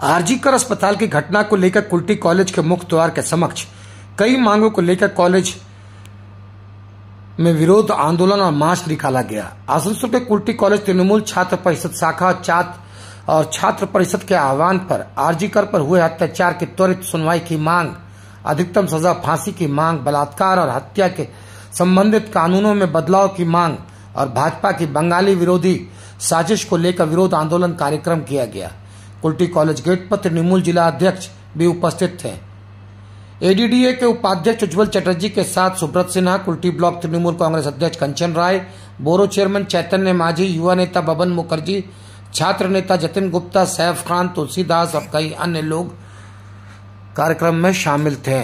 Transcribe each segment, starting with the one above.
आरजीकर अस्पताल की घटना को लेकर कुल्टी कॉलेज के मुख्य द्वार के समक्ष कई मांगों को लेकर कॉलेज में विरोध आंदोलन और मार्च निकाला गया। आसनसोल के कुल्टी कॉलेज तृणमूल छात्र परिषद शाखा और छात्र परिषद के आह्वान पर आरजीकर पर हुए अत्याचार की त्वरित सुनवाई की मांग, अधिकतम सजा फांसी की मांग, बलात्कार और हत्या के संबंधित कानूनों में बदलाव की मांग और भाजपा की बंगाली विरोधी साजिश को लेकर विरोध आंदोलन कार्यक्रम किया गया। कुल्टी कॉलेज गेट पर तृणमूल जिला अध्यक्ष भी उपस्थित थे। एडीडीए के उपाध्यक्ष उज्जवल चटर्जी के साथ सुब्रत सिन्हा, कुल्टी ब्लॉक तृणमूल कांग्रेस अध्यक्ष कंचन राय, बोरो चेयरमैन चैतन्य माझी, युवा नेता बबन मुखर्जी, छात्र नेता जतिन गुप्ता, सैफ खान, तुलसीदास और कई अन्य लोग कार्यक्रम में शामिल थे।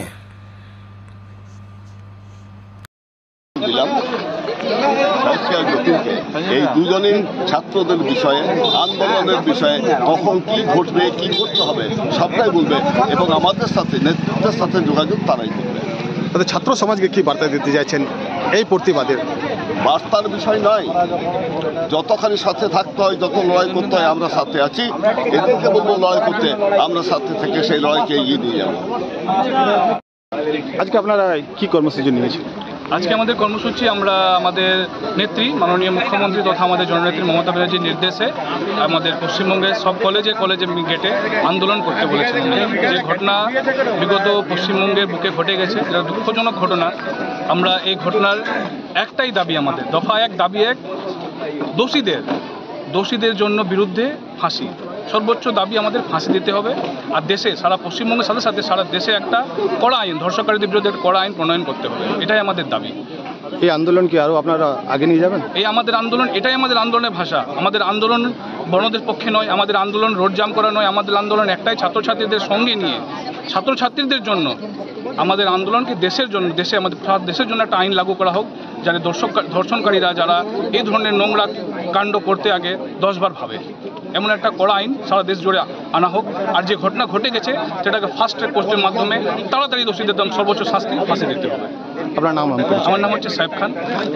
এই দুজনেই ছাত্রদের বিষয়ে আন্দোলনের বিষয়ে কখন কি ঘটবে কি করতে হবে সবটাই বলবে এবং আমাদের সাথে নেতৃত্বের সাথে যোগাযোগ তারাই করবে। তাদের ছাত্র সমাজকে কি বার্তা দিতে চাইছেন এই প্রতিবাদের? বার্তার বিষয় নয়, যতখানি সাথে থাকতে হয়, যত লড়াই করতে হয় আমরা সাথে আছি। এদেরকে বলবো লড়াই করতে, আমরা সাথে থেকে সেই লড়াইকে এগিয়ে নিয়ে যাব। আজকে আপনারা কি কর্মসূচি নিয়েছেন? আজকে আমাদের কর্মসূচি আমরা আমাদের নেত্রী মাননীয় মুখ্যমন্ত্রী তথা আমাদের জননেত্রী মমতা ব্যানার্জির নির্দেশে আমাদের পশ্চিমবঙ্গের সব কলেজে গেটে আন্দোলন করতে বলেছেন। যে ঘটনা বিগত পশ্চিমবঙ্গের বুকে ঘটে গেছে, যেটা দুঃখজনক ঘটনা, আমরা এই ঘটনার একটাই দাবি, আমাদের দফা এক, দাবি এক, দোষীদের জন্য বিরুদ্ধে ফাঁসি, সর্বোচ্চ দাবি আমাদের ফাঁসি দিতে হবে। আর দেশে সারা পশ্চিমবঙ্গের সাথে সাথে সারা দেশে একটা কড়া আইন, ধর্ষণকারীদের বিরুদ্ধে একটা কড়া আইন প্রণয়ন করতে হবে, এটাই আমাদের দাবি। এই আন্দোলন কি আরও আপনারা আগে নিয়ে যাবেন? এই আমাদের আন্দোলন, এটাই আমাদের আন্দোলনের ভাষা। আমাদের আন্দোলন বড়দের পক্ষে নয়, আমাদের আন্দোলন রোড জাম করা নয়, আমাদের আন্দোলন একটাই, ছাত্রছাত্রীদের সঙ্গে নিয়ে ছাত্রছাত্রীদের জন্য আমাদের আন্দোলনকে আমাদের দেশের জন্য একটা আইন লাগু করা হোক, যাতে ধর্ষণকারীরা যারা এই ধরনের নোংরা কাণ্ড করতে আগে 10 বার ভাবে, এমন একটা কড়া আইন সারা দেশ জুড়ে আনা হোক। আর যে ঘটনা ঘটে গেছে সেটাকে ফাস্ট ট্র্যাক কোর্টের মাধ্যমে তাড়াতাড়ি দোষীদের সর্বোচ্চ শাস্তি ফাঁসি দিতে হবে। আপনার নাম? আমার নাম হচ্ছে সাইফ খান,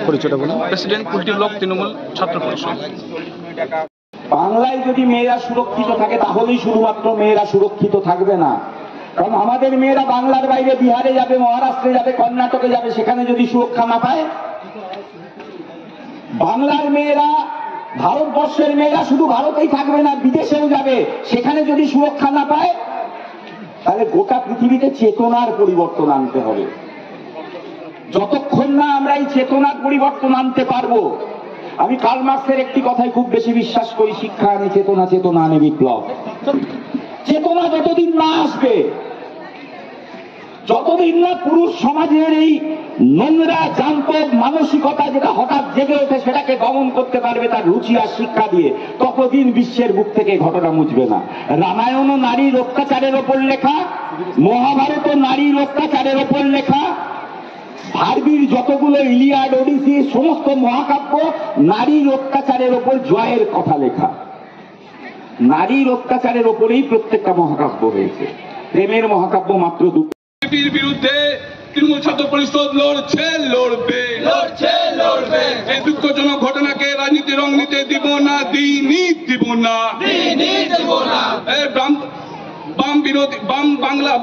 পরিচয়টা বলুন। প্রেসিডেন্ট কুল্টি ব্লক তৃণমূল ছাত্র পরিষদ। বাংলায় যদি মেয়েরা সুরক্ষিত থাকে তাহলেই শুধুমাত্র মেয়েরা সুরক্ষিত থাকবে না, কারণ আমাদের মেয়েরা বাংলার বাইরে বিহারে যাবে, মহারাষ্ট্রে যাবে, কর্ণাটকে যাবে, সেখানে যদি সুরক্ষা না পায়, বাংলার মেয়েরা, ভারতবর্ষের মেয়েরা শুধু ভারতেই থাকবে না, বিদেশেও যাবে, সেখানে যদি সুরক্ষা না পায়, তাহলে গোটা পৃথিবীতে চেতনার পরিবর্তন আনতে হবে। যতক্ষণ না আমরা এই চেতনার পরিবর্তন আনতে পারবো, আমি কার্ল মার্ক্সের একটি কথাই খুব বেশি বিশ্বাস করি, শিক্ষা আনে চেতনা, চেতনা আনে বিপ্লব। চেতনা যতদিন না আসবে, যতদিন না পুরুষ সমাজের এই নোংরা জান্তব মানসিকতা যেটা হঠাৎ জেগে ওঠে সেটাকে দমন করতে পারবে তার রুচি আর শিক্ষা দিয়ে, ততদিন বিশ্বের বুক থেকে ঘটনা মুছবে না। রামায়ণও নারীর অত্যাচারের ওপর লেখা, মহাভারতও নারীর অত্যাচারের ওপর লেখা, ভারবীর যতগুলো ইলিয়াড, ওডিসি, সমস্ত মহাকাব্য নারীর অত্যাচারের ওপর জয়ের কথা লেখা। নারীর অত্যাচারের ওপরেই প্রত্যেকটা মহাকাব্য হয়েছে, প্রেমের মহাকাব্য মাত্র দুটো। বিজেপির বিরুদ্ধে তৃণমূল ছাত্র পরিষদ লড়বে। এই দুঃখজনক ঘটনাকে রাজনীতি রং নিতে দিব না, দিব না।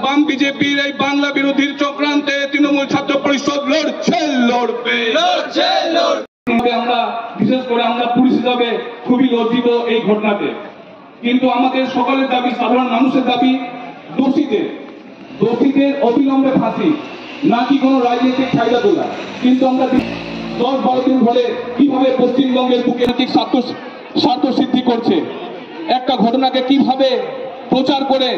বাম বিজেপির এই বাংলা বিরোধীর চক্রান্তে তৃণমূল ছাত্র পরিষদ লড়বে। আমরা বিশেষ করে আমরা পুলিশ হিসাবে খুবই লজ্জিত এই ঘটনাতে, কিন্তু আমাদের সকলের দাবি, সাধারণ মানুষের দাবি, দোষীদের অবিলম্বে ফাঁসি, নাকি কোনো রাজনৈতিক ফায়দা তোলা। কিন্তু আমরা 10-12 দিন ধরে কিভাবে পশ্চিমবঙ্গের বুকে স্বার্থ সিদ্ধি করছে, একটা ঘটনাকে কিভাবে প্রচার করে